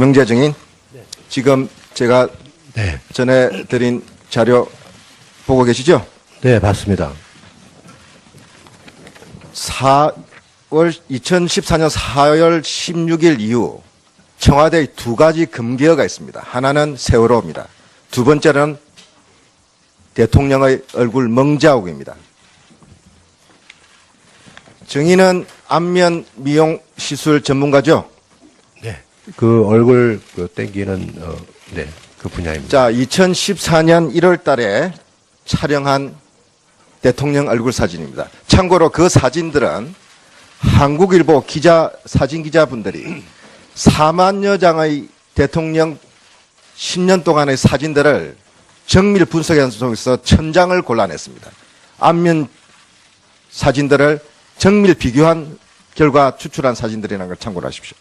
김영재 증인, 지금 제가 네. 전에 드린 자료 보고 계시죠? 네, 봤습니다. 2014년 4월 16일 이후 청와대에 두 가지 금기어가 있습니다. 하나는 세월호입니다. 두 번째는 대통령의 얼굴 멍자국입니다. 증인은 안면 미용 시술 전문가죠? 네. 그 얼굴 땡기는 네, 그 분야입니다. 자, 2014년 1월 달에 촬영한 대통령 얼굴 사진입니다. 참고로 그 사진들은 한국일보 사진 기자분들이 4만여 장의 대통령 10년 동안의 사진들을 정밀 분석해서 1000장을 골라냈습니다. 앞면 사진들을 정밀 비교한 결과 추출한 사진들이라는 걸 참고로 하십시오.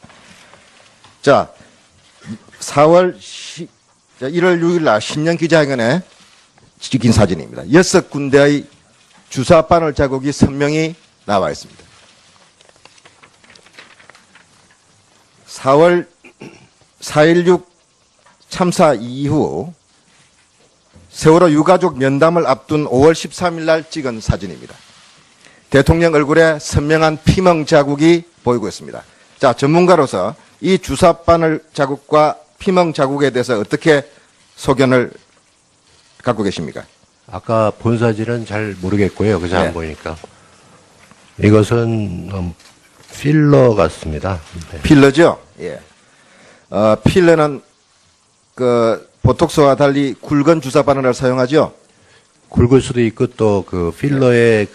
자, 1월 6일 날 신년 기자회견에 찍힌 사진입니다. 6군데의 주사 바늘 자국이 선명히 나와 있습니다. 4월 4.16 참사 이후 세월호 유가족 면담을 앞둔 5월 13일 날 찍은 사진입니다. 대통령 얼굴에 선명한 피멍 자국이 보이고 있습니다. 자, 전문가로서 이 주사 바늘 자국과 피멍 자국에 대해서 어떻게 소견을 갖고 계십니까? 아까 본 사진은 잘 모르겠고요. 그저 네. 안 보니까. 이것은 필러 같습니다. 네. 필러죠? 예. 필러는 보톡스와 달리 굵은 주사 바늘을 사용하죠? 굵을 수도 있고 또 그 필러에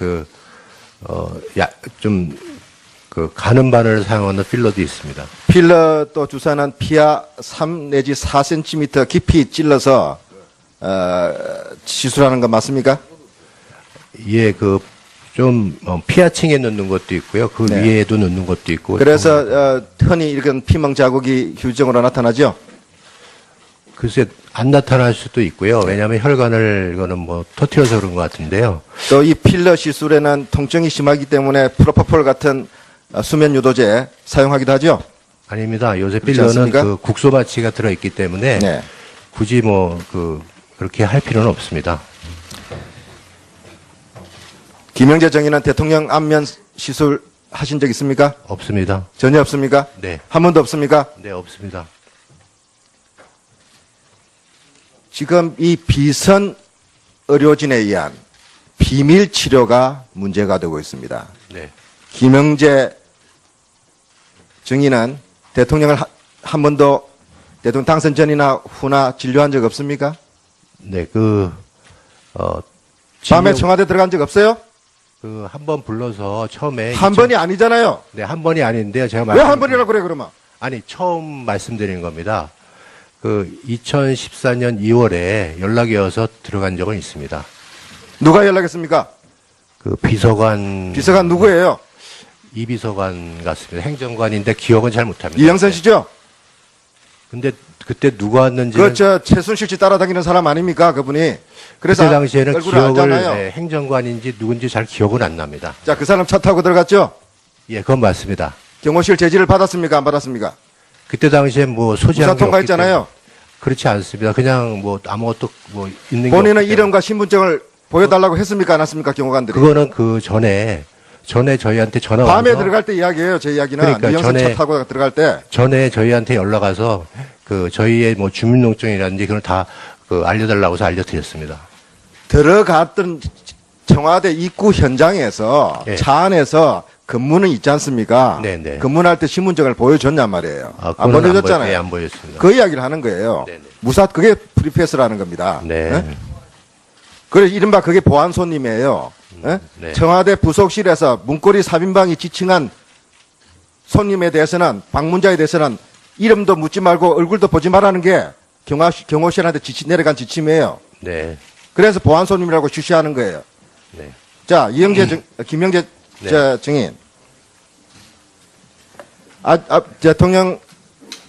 가는 바늘을 사용하는 필러도 있습니다. 필러 또 주사는 피하 3 내지 4cm 깊이 찔러서 시술하는 거 맞습니까? 예, 피하층에 넣는 것도 있고요. 그 네. 위에도 넣는 것도 있고. 그래서 흔히 이런 피멍 자국이 휴지증으로 나타나죠? 글쎄 안 나타날 수도 있고요. 왜냐하면 혈관을 이거는 터트려서 그런 것 같은데요. 또 이 필러 시술에는 통증이 심하기 때문에 프로포폴 같은 수면 유도제 사용하기도 하죠? 아닙니다. 요새 그렇지 필러는 않습니까? 그 국소마취가 들어있기 때문에 네. 굳이 그렇게 할 필요는 없습니다. 김영재 정의는 대통령 안면 시술 하신 적 있습니까? 없습니다. 전혀 없습니까? 네. 한 번도 없습니까? 네, 없습니다. 지금 이 비선 의료진에 의한 비밀 치료가 문제가 되고 있습니다. 네. 김영재 증인은 대통령을 한 번도 대통령 당선 전이나 후나 진료한 적 없습니까? 네, 밤에 청와대 들어간 적 없어요? 한 번 불러서 처음에 한 번이 아니잖아요. 네, 한 번이 아닌데요. 제가 왜 한 번이라고 그래 그러면? 아니, 처음 말씀드린 겁니다. 2014년 2월에 연락이 와서 들어간 적은 있습니다. 누가 연락했습니까? 비서관 누구예요? 이 비서관 같습니다. 행정관인데 기억은 잘 못합니다. 이영선 씨죠? 근데 그때 누가 왔는지는 최순실 씨 따라다니는 사람 아닙니까? 그분이. 그래서 그때 당시에는 얼굴을 알잖아요. 네, 행정관인지 누군지 잘 기억은 안 납니다. 자, 그 사람 차 타고 들어갔죠? 예, 그건 맞습니다. 경호실 제지를 받았습니까? 안 받았습니까? 그때 당시에 소지한 우사 게 없기 통과했잖아요. 때문에 그렇지 않습니다. 그냥 아무것도 있는 게 본인은 없기 때문에. 이름과 신분증을 보여달라고 했습니까? 안 했습니까? 경호관들이. 그거는 전에 저희한테 전화 밤에 와서 들어갈 때 이야기예요. 제 이야기는. 그러니까 이영선 차 타고 들어갈 때. 전에 저희한테 연락 와서 저희의 주민등록증이라든지 그걸 다 알려달라고 해서 알려드렸습니다. 들어갔던 청와대 입구 현장에서 네. 차 안에서 근무는 있지 않습니까? 네네. 근무할 때 신분증을 보여줬냔 말이에요. 안 그거는 보여줬잖아요. 네, 안 보였습니다. 그 이야기를 하는 거예요. 네네. 그게 프리패스라는 겁니다. 네. 네? 그래서 이른바 그게 보안 손님이에요. 예? 네. 청와대 부속실에서 문고리 3인방이 지칭한 손님에 대해서는, 방문자에 대해서는 이름도 묻지 말고 얼굴도 보지 말라는 게 경호실한테 내려간 지침이에요. 네. 그래서 보안 손님이라고 주시하는 거예요. 네. 자, 김영재 네. 증인. 대통령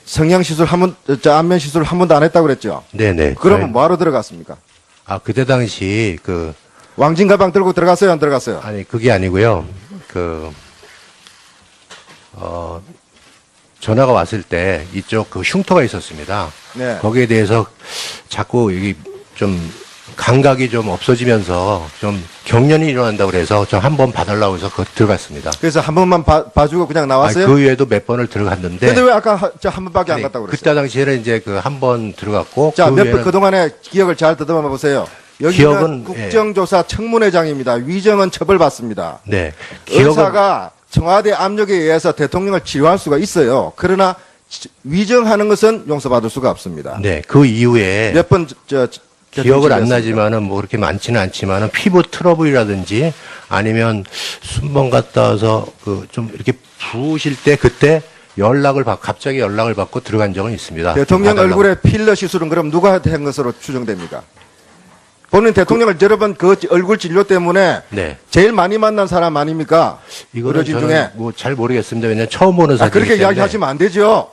성형시술 안면 시술 한 번도 안 했다고 그랬죠? 네네. 그러면 뭐하러 들어갔습니까? 그때 당시 왕진 가방 들고 들어갔어요? 안 들어갔어요? 아니, 그게 아니고요. 전화가 왔을 때 이쪽 그 흉터가 있었습니다. 네. 거기에 대해서 자꾸 여기 좀 감각이 좀 없어지면서 좀 경련이 일어난다고 그래서 좀 한 번 봐달라고 해서 그 들어갔습니다. 그래서 한 번만 봐주고 그냥 나왔어요? 그 외에도 몇 번을 들어갔는데. 근데 왜 아까 저 한 번밖에 안 네, 갔다고 그랬어요? 그때 당시에는 이제 그 한 번 들어갔고. 자, 그 외에는 그동안의 기억을 잘 더듬어 보세요. 여기는 기억은, 국정조사 청문회장입니다. 위정은 처벌받습니다. 네. 기억은 의사가 청와대 압력에 의해서 대통령을 치료할 수가 있어요. 그러나 위정하는 것은 용서받을 수가 없습니다. 네. 그 이후에 몇 번 기억을 안 나지만은 뭐 그렇게 많지는 않지만은 피부 트러블이라든지 아니면 순번 갔다 와서 그 좀 이렇게 부으실 때 그때 갑자기 연락을 받고 들어간 적은 있습니다. 대통령 봐달라고. 얼굴에 필러 시술은 그럼 누가 한 것으로 추정됩니까? 본인 대통령을 여러 번 그 얼굴 진료 때문에 네. 제일 많이 만난 사람 아닙니까? 이거는 의료진 저는 중에. 뭐 잘 모르겠습니다. 왜냐면 처음 보는 사진이기 그렇게 때문에. 이야기하시면 안 되죠.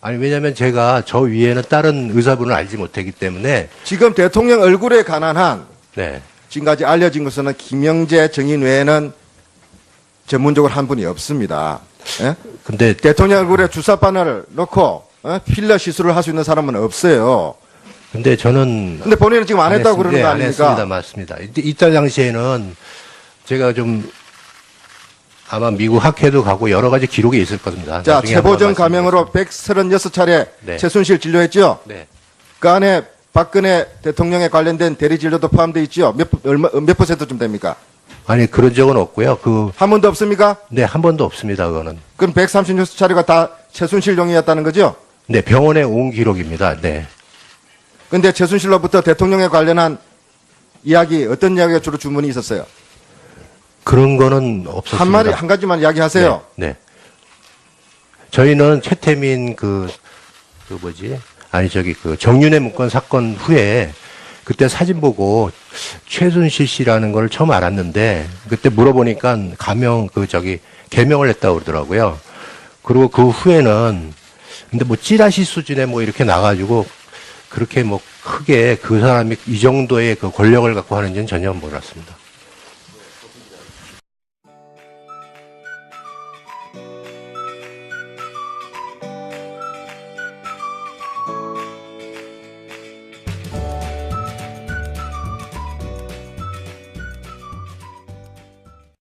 아니 왜냐면 제가 저 위에는 다른 의사분을 알지 못했기 때문에. 지금 대통령 얼굴에 관한 한 네. 지금까지 알려진 것은 김영재 정인 외에는 전문적으로 한 분이 없습니다. 예? 근데 대통령 얼굴에 주사바늘을 놓고 필러 시술을 할 수 있는 사람은 없어요. 근데 저는 근데 본인은 지금 안 했다고 그러는 거 안 했습니다. 아닙니까? 맞습니다. 이때 당시에는 제가 좀 아마 미국 학회도 가고 여러 가지 기록이 있을 겁니다. 자, 나중에 최보정 한번 감염으로 136차례 네. 최순실 진료했죠? 네. 그 안에 박근혜 대통령에 관련된 대리 진료도 포함되어 있죠? 몇 퍼센트쯤 됩니까? 아니 그런 적은 없고요. 한 번도 없습니까? 네, 한 번도 없습니다. 그거는. 그럼 136차례가 다 최순실용이었다는 거죠? 네, 병원에 온 기록입니다. 네. 근데 최순실로부터 대통령에 관련한 이야기, 어떤 이야기가 주로 주문이 있었어요? 그런 거는 없었습니다. 한 가지만 이야기하세요. 네. 네. 저희는 최태민 정윤회 문건 사건 후에 그때 사진 보고 최순실 씨라는 걸 처음 알았는데 그때 물어보니까 개명을 했다고 그러더라고요. 그리고 그 후에는 근데 뭐 찌라시 수준에 뭐 이렇게 나가지고 그렇게 뭐 크게 그 사람이 이 정도의 그 권력을 갖고 하는지는 전혀 몰랐습니다.